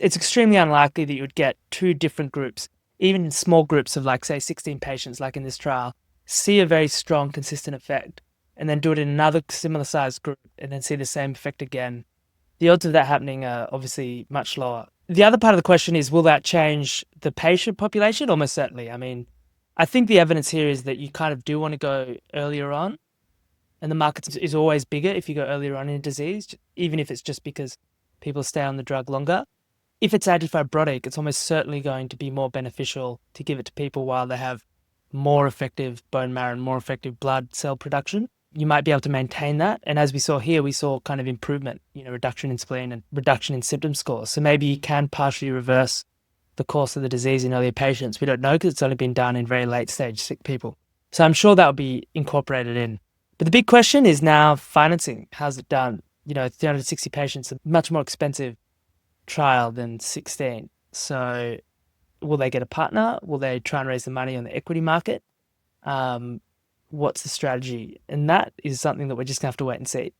it's extremely unlikely that you would get two different groups, even in small groups of like, say, 16 patients, like in this trial, see a very strong, consistent effect, and then do it in another similar sized group and then see the same effect again. The odds of that happening are obviously much lower. The other part of the question is, will that change the patient population? Almost certainly. I mean, I think the evidence here is that you kind of do want to go earlier on, and the market is always bigger if you go earlier on in a disease, even if it's just because people stay on the drug longer. If it's antifibrotic, it's almost certainly going to be more beneficial to give it to people while they have more effective bone marrow and more effective blood cell production. You might be able to maintain that. And as we saw here, we saw kind of improvement, reduction in spleen and reduction in symptom scores. So maybe you can partially reverse the course of the disease in earlier patients. We don't know because it's only been done in very late stage sick people. So I'm sure that will be incorporated in. But the big question is now financing. How's it done? 360 patients, a much more expensive trial than 16. So will they get a partner? Will they try and raise the money on the equity market? What's the strategy? And that is something that we're just going to have to wait and see.